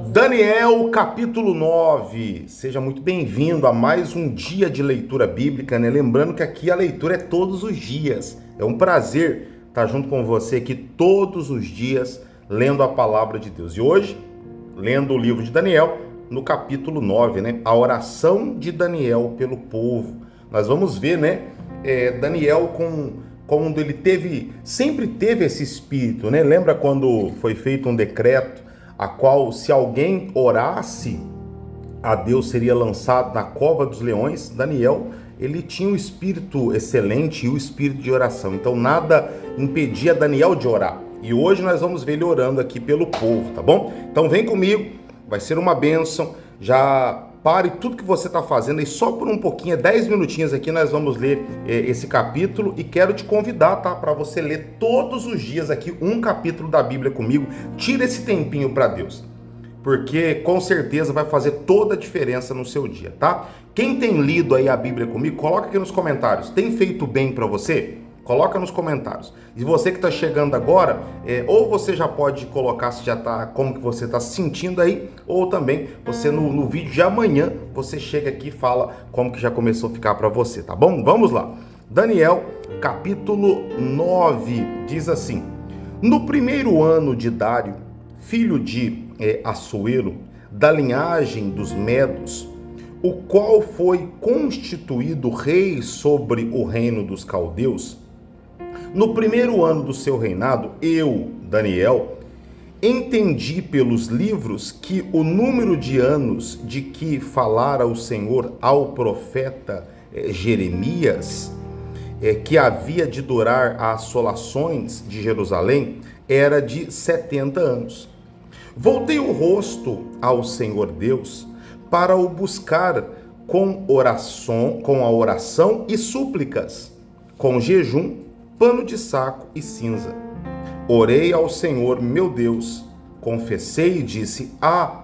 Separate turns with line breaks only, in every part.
Daniel, capítulo 9. Seja muito bem-vindo a mais um dia de leitura bíblica, né? Lembrando que aqui a leitura é todos os dias. É um prazer estar junto com você aqui todos os dias, lendo a palavra de Deus. E hoje, lendo o livro de Daniel, no capítulo 9, né? A oração de Daniel pelo povo. Nós vamos ver, né? Daniel quando ele sempre teve esse espírito, né? Lembra quando foi feito um decreto a qual, se alguém orasse a Deus, seria lançado na cova dos leões? Daniel, ele tinha um espírito excelente e o espírito de oração, então nada impedia Daniel de orar. E hoje nós vamos ver ele orando aqui pelo povo, tá bom? Então vem comigo, vai ser uma bênção. Já pare tudo que você está fazendo e só por um pouquinho, 10 minutinhos aqui, nós vamos ler esse capítulo e quero te convidar, tá? Para você ler todos os dias aqui um capítulo da Bíblia comigo. Tira esse tempinho para Deus, porque com certeza vai fazer toda a diferença no seu dia, tá? Quem tem lido aí a Bíblia comigo, coloca aqui nos comentários. Tem feito bem para você? Coloca nos comentários. E você que está chegando agora, ou você já pode colocar se já tá, como que você está se sentindo aí, ou também você no vídeo de amanhã, você chega aqui e fala como que já começou a ficar para você, tá bom? Vamos lá. Daniel, capítulo 9, diz assim: No primeiro ano de Dário, filho de Assuero, da linhagem dos Medos, o qual foi constituído rei sobre o reino dos caldeus, no primeiro ano do seu reinado, eu, Daniel, entendi pelos livros que o número de anos de que falara o Senhor ao profeta Jeremias, que havia de durar as assolações de Jerusalém, era de 70 anos. Voltei o rosto ao Senhor Deus para o buscar com a oração e súplicas, com jejum, pano de saco e cinza. Orei ao Senhor, meu Deus, confessei e disse: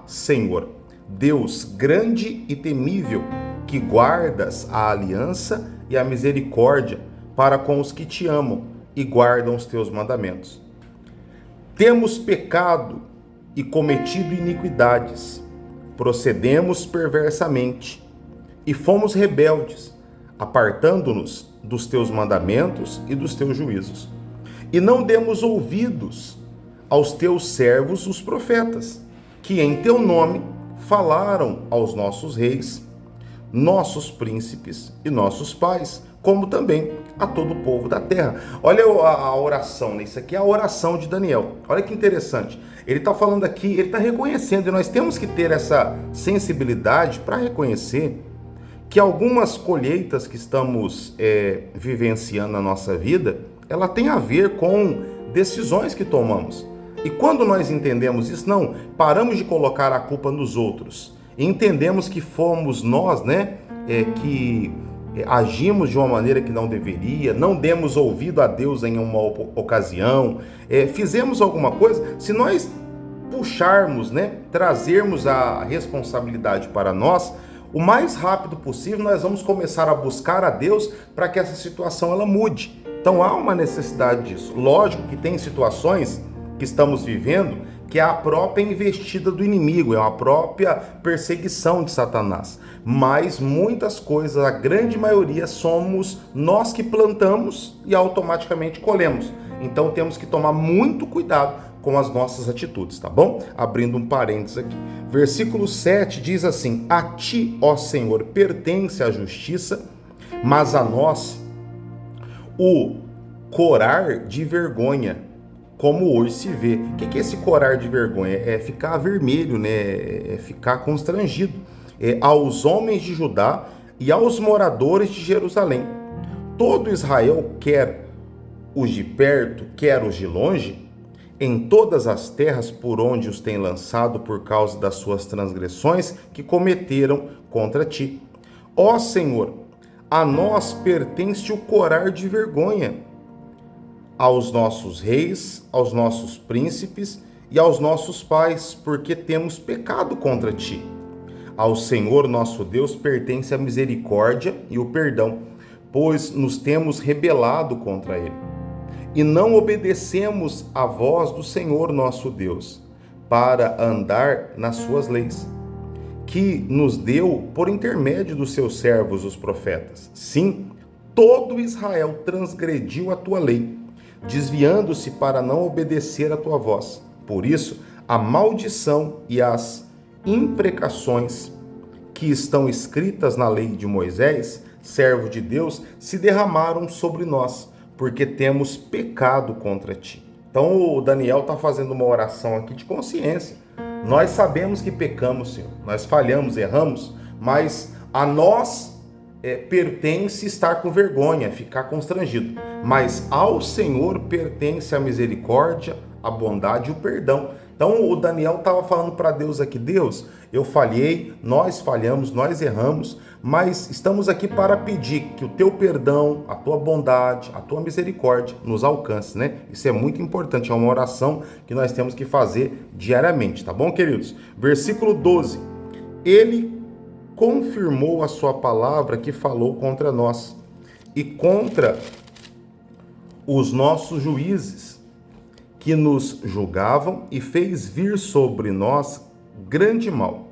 Senhor, Deus grande e temível, que guardas a aliança e a misericórdia para com os que te amam e guardam os teus mandamentos. Temos pecado e cometido iniquidades, procedemos perversamente e fomos rebeldes, apartando-nos dos teus mandamentos e dos teus juízos. E não demos ouvidos aos teus servos, os profetas, que em teu nome falaram aos nossos reis, nossos príncipes e nossos pais, como também a todo o povo da terra. Olha a oração, né? Isso aqui é a oração de Daniel. Olha que interessante. Ele está falando aqui, ele está reconhecendo, e nós temos que ter essa sensibilidade para reconhecer que algumas colheitas que estamos vivenciando na nossa vida, ela tem a ver com decisões que tomamos. E quando nós entendemos isso, não paramos de colocar a culpa nos outros. Entendemos que fomos nós, né, que agimos de uma maneira que não deveria, não demos ouvido a Deus em uma ocasião, fizemos alguma coisa. Se nós puxarmos, né, trazermos a responsabilidade para nós, o mais rápido possível nós vamos começar a buscar a Deus para que essa situação ela mude. Então há uma necessidade disso. Lógico que tem situações que estamos vivendo que é a própria investida do inimigo, é a própria perseguição de Satanás. Mas muitas coisas, a grande maioria, somos nós que plantamos e automaticamente colhemos. Então temos que tomar muito cuidado com as nossas atitudes, tá bom? Abrindo um parênteses aqui. Versículo 7 diz assim: A ti, ó Senhor, pertence a justiça, mas a nós o corar de vergonha, como hoje se vê. O que é esse corar de vergonha? É ficar vermelho, né? É ficar constrangido. Aos homens de Judá e aos moradores de Jerusalém. Todo Israel, quer os de perto, quer os de longe, em todas as terras por onde os tem lançado por causa das suas transgressões que cometeram contra ti. Ó Senhor, a nós pertence o corar de vergonha, aos nossos reis, aos nossos príncipes e aos nossos pais, porque temos pecado contra ti. Ao Senhor nosso Deus pertence a misericórdia e o perdão, pois nos temos rebelado contra ele. E não obedecemos à voz do Senhor nosso Deus, para andar nas suas leis, que nos deu por intermédio dos seus servos, os profetas. Sim, todo Israel transgrediu a tua lei, desviando-se para não obedecer a tua voz. Por isso, a maldição e as imprecações que estão escritas na lei de Moisés, servo de Deus, se derramaram sobre nós, porque temos pecado contra ti. Então o Daniel está fazendo uma oração aqui de consciência. Nós sabemos que pecamos, Senhor, nós falhamos, erramos, mas a nós pertence estar com vergonha, ficar constrangido. Mas ao Senhor pertence a misericórdia, a bondade e o perdão. Então o Daniel estava falando para Deus aqui: Deus, eu falhei, nós falhamos, nós erramos, mas estamos aqui para pedir que o teu perdão, a tua bondade, a tua misericórdia nos alcance, né? Isso é muito importante, é uma oração que nós temos que fazer diariamente, tá bom, queridos? Versículo 12. Ele confirmou a sua palavra que falou contra nós e contra os nossos juízes, que nos julgavam, e fez vir sobre nós grande mal,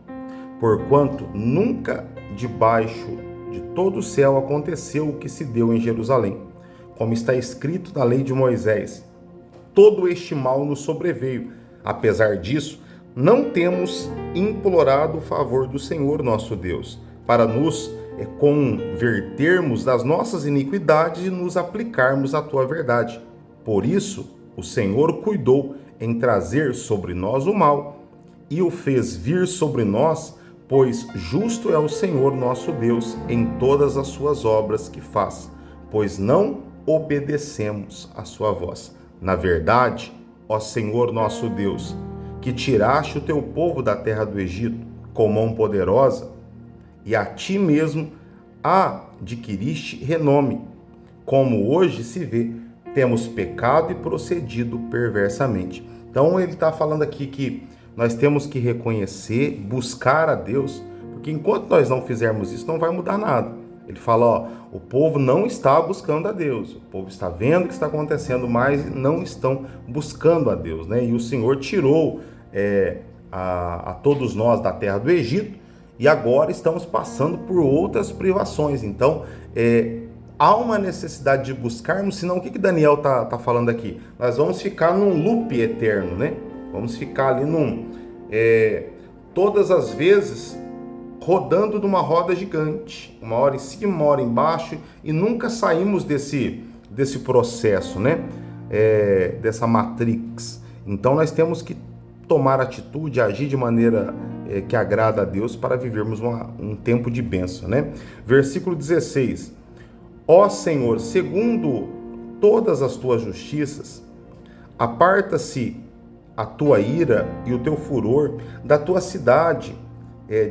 porquanto nunca debaixo de todo o céu aconteceu o que se deu em Jerusalém, como está escrito na lei de Moisés. Todo este mal nos sobreveio. Apesar disso, não temos implorado o favor do Senhor nosso Deus, para nos convertermos das nossas iniquidades e nos aplicarmos à tua verdade. Por isso, o Senhor cuidou em trazer sobre nós o mal, e o fez vir sobre nós, pois justo é o Senhor nosso Deus em todas as suas obras que faz, pois não obedecemos a sua voz. Na verdade, ó Senhor nosso Deus, que tiraste o teu povo da terra do Egito com mão poderosa, e a ti mesmo adquiriste renome, como hoje se vê, temos pecado e procedido perversamente. Então ele está falando aqui que nós temos que reconhecer, buscar a Deus, porque enquanto nós não fizermos isso, não vai mudar nada. Ele fala, ó, o povo não está buscando a Deus, o povo está vendo o que está acontecendo, mas não estão buscando a Deus, né? E o Senhor tirou a todos nós da terra do Egito, e agora estamos passando por outras privações. Então, há uma necessidade de buscarmos, senão o que Daniel está falando aqui? Nós vamos ficar num loop eterno, né? Vamos ficar ali todas as vezes rodando numa roda gigante, uma hora em cima, uma hora embaixo, e nunca saímos desse processo, né? Dessa matrix. Então nós temos que tomar atitude, agir de maneira que agrada a Deus para vivermos um tempo de bênção, né? Versículo 16. Ó Senhor, segundo todas as tuas justiças, aparta-se a tua ira e o teu furor da tua cidade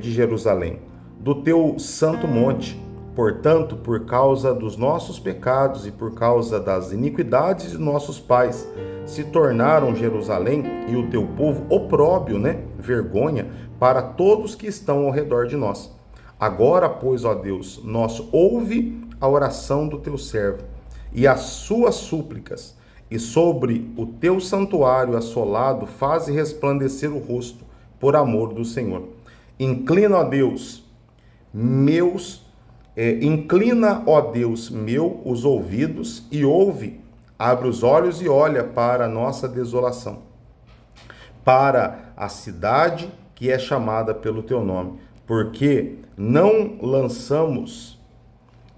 de Jerusalém, do teu santo monte. Portanto, por causa dos nossos pecados e por causa das iniquidades de nossos pais, se tornaram Jerusalém e o teu povo opróbio, né? Vergonha para todos que estão ao redor de nós. Agora, pois, ó Deus nosso, ouve a oração do teu servo e as suas súplicas, e sobre o teu santuário assolado faze resplandecer o rosto por amor do Senhor. Inclina, ó Deus, meu, os ouvidos e ouve, abre os olhos e olha para a nossa desolação, para a cidade que é chamada pelo teu nome, porque não lançamos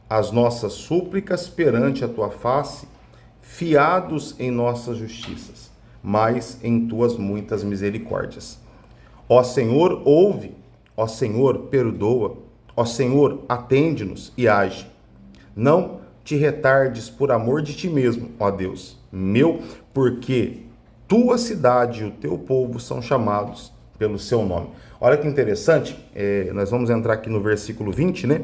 as nossas súplicas perante a tua face, fiados em nossas justiças, mas em tuas muitas misericórdias. Ó Senhor, ouve, ó Senhor, perdoa, ó Senhor, atende-nos e age. Não te retardes por amor de ti mesmo, ó Deus meu, porque tua cidade e o teu povo são chamados pelo seu nome. Olha que interessante, nós vamos entrar aqui no versículo 20, né?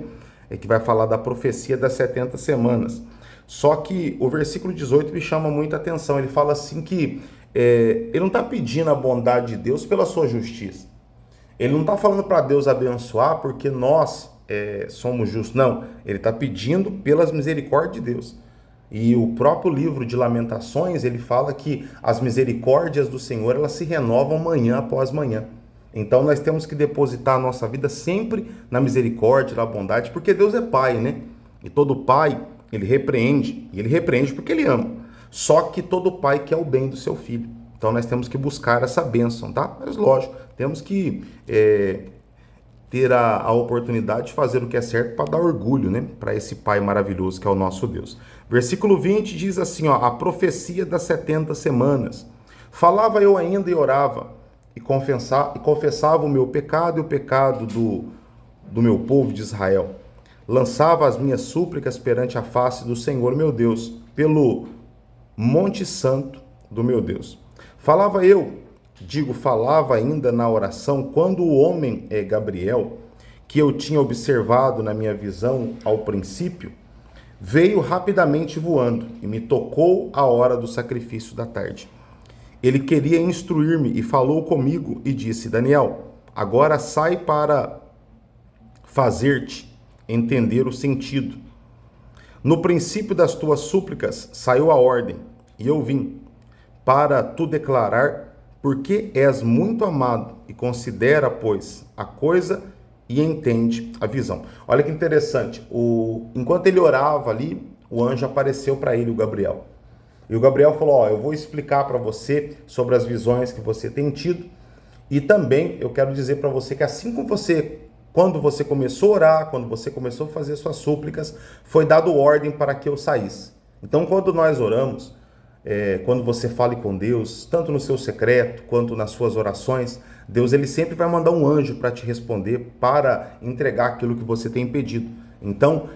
Que vai falar da profecia das 70 semanas. Só que o versículo 18 me chama muita atenção. Ele fala assim que ele não está pedindo a bondade de Deus pela sua justiça. Ele não está falando para Deus abençoar porque nós somos justos. Não, ele está pedindo pelas misericórdias de Deus. E o próprio livro de Lamentações, ele fala que as misericórdias do Senhor, elas se renovam manhã após manhã. Então nós temos que depositar a nossa vida sempre na misericórdia, na bondade, porque Deus é Pai, né? E todo pai, ele repreende porque ele ama. Só que todo pai quer o bem do seu filho. Então nós temos que buscar essa bênção, tá? Mas lógico, temos que ter a oportunidade de fazer o que é certo para dar orgulho, né? Para esse Pai maravilhoso que é o nosso Deus. Versículo 20 diz assim, ó, a profecia das 70 semanas. Falava eu ainda e orava, e confessava o meu pecado e o pecado do meu povo de Israel. Lançava as minhas súplicas perante a face do Senhor meu Deus, pelo monte santo do meu Deus. Falava ainda na oração, quando o homem Gabriel, que eu tinha observado na minha visão ao princípio, veio rapidamente voando e me tocou a hora do sacrifício da tarde. Ele queria instruir-me e falou comigo e disse, Daniel, agora sai para fazer-te entender o sentido. No princípio das tuas súplicas saiu a ordem, e eu vim, para tu declarar, porque és muito amado, e considera, pois, a coisa e entende a visão. Olha que interessante, enquanto ele orava ali, o anjo apareceu para ele, o Gabriel. E o Gabriel falou, ó, eu vou explicar para você sobre as visões que você tem tido, e também eu quero dizer para você que assim como quando você começou a orar, quando você começou a fazer suas súplicas, foi dado ordem para que eu saísse. Então, quando nós oramos, quando você fale com Deus, tanto no seu secreto quanto nas suas orações, Deus ele sempre vai mandar um anjo para te responder, para entregar aquilo que você tem pedido. Então,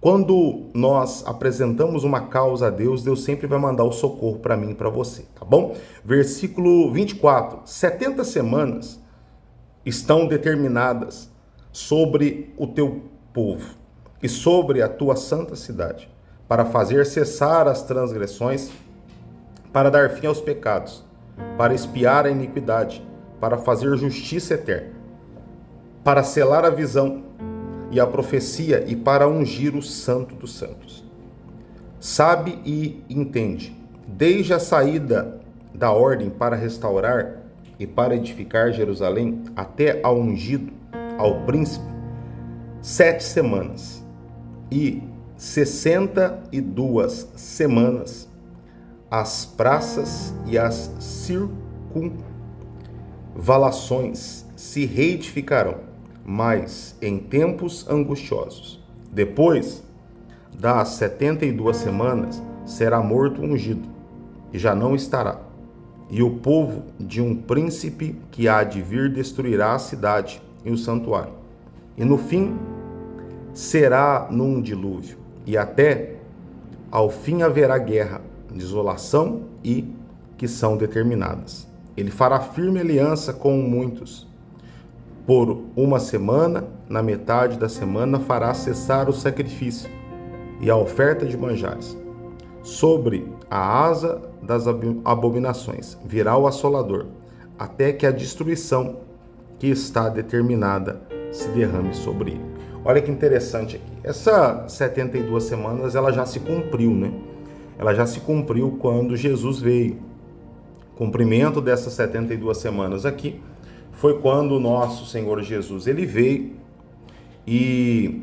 quando nós apresentamos uma causa a Deus, Deus sempre vai mandar o socorro para mim e para você, tá bom? Versículo 24. 70 semanas estão determinadas sobre o teu povo e sobre a tua santa cidade, para fazer cessar as transgressões, para dar fim aos pecados, para expiar a iniquidade, para fazer justiça eterna, para selar a visão e a profecia e para ungir o santo dos santos. Sabe e entende, desde a saída da ordem para restaurar e para edificar Jerusalém, até ao ungido, ao príncipe, 7 semanas e 62 semanas, as praças e as circunvalações se reedificarão, mas em tempos angustiosos. Depois das 72 semanas, será morto o ungido, e já não estará. E o povo de um príncipe que há de vir destruirá a cidade e o santuário. E no fim, será num dilúvio, e até ao fim haverá guerra, desolação e que são determinadas. Ele fará firme aliança com muitos. Por uma semana, na metade da semana, fará cessar o sacrifício e a oferta de manjares. Sobre a asa das abominações virá o assolador, até que a destruição que está determinada se derrame sobre ele. Olha que interessante aqui. Essa 72 semanas, ela já se cumpriu, né? Ela já se cumpriu quando Jesus veio. O cumprimento dessas 72 semanas aqui foi quando o nosso Senhor Jesus, ele veio, e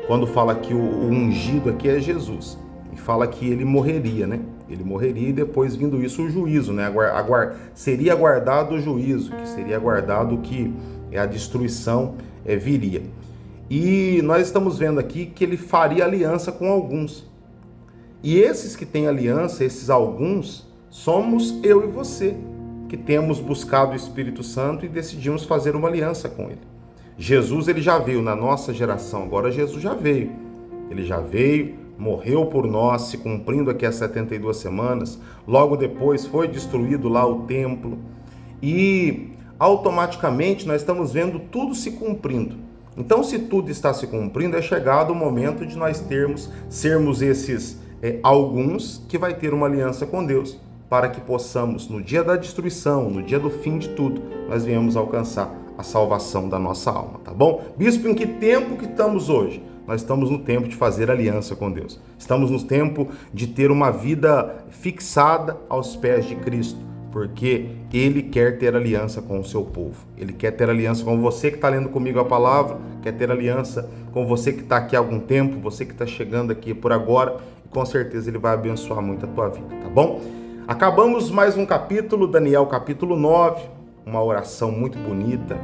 quando fala que o ungido aqui é Jesus, e fala que ele morreria, né? Ele morreria e depois vindo isso o juízo, né? Seria aguardado o juízo, que seria aguardado que a destruição viria. E nós estamos vendo aqui que ele faria aliança com alguns. E esses que têm aliança, esses alguns, somos eu e você, que temos buscado o Espírito Santo e decidimos fazer uma aliança com ele. Jesus, ele já veio na nossa geração, agora Jesus já veio. Ele já veio, morreu por nós, se cumprindo aqui as 72 semanas. Logo depois foi destruído lá o templo. E automaticamente nós estamos vendo tudo se cumprindo. Então, se tudo está se cumprindo, é chegado o momento de nós sermos esses alguns que vai ter uma aliança com Deus, para que possamos, no dia da destruição, no dia do fim de tudo, nós venhamos alcançar a salvação da nossa alma, tá bom? Bispo, em que tempo que estamos hoje? Nós estamos no tempo de fazer aliança com Deus. Estamos no tempo de ter uma vida fixada aos pés de Cristo, porque Ele quer ter aliança com o seu povo. Ele quer ter aliança com você que está lendo comigo a palavra, quer ter aliança com você que está aqui há algum tempo, você que está chegando aqui por agora, e com certeza Ele vai abençoar muito a tua vida, tá bom? Acabamos mais um capítulo, Daniel capítulo 9, uma oração muito bonita,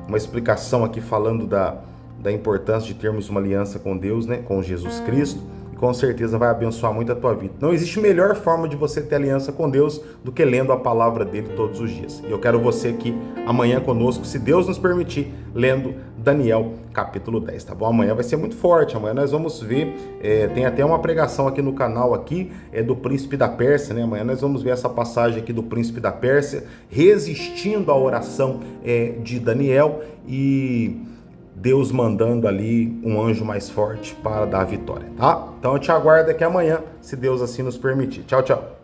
uma explicação aqui falando da importância de termos uma aliança com Deus, né, com Jesus Cristo, e com certeza vai abençoar muito a tua vida. Não existe melhor forma de você ter aliança com Deus do que lendo a palavra dele todos os dias. E eu quero você aqui amanhã conosco, se Deus nos permitir, lendo Daniel capítulo 10, tá bom? Amanhã vai ser muito forte, amanhã nós vamos ver, tem até uma pregação aqui no canal aqui, do príncipe da Pérsia, né? Amanhã nós vamos ver essa passagem aqui do príncipe da Pérsia, resistindo à oração de Daniel e Deus mandando ali um anjo mais forte para dar a vitória, tá? Então eu te aguardo aqui amanhã, se Deus assim nos permitir. Tchau, tchau.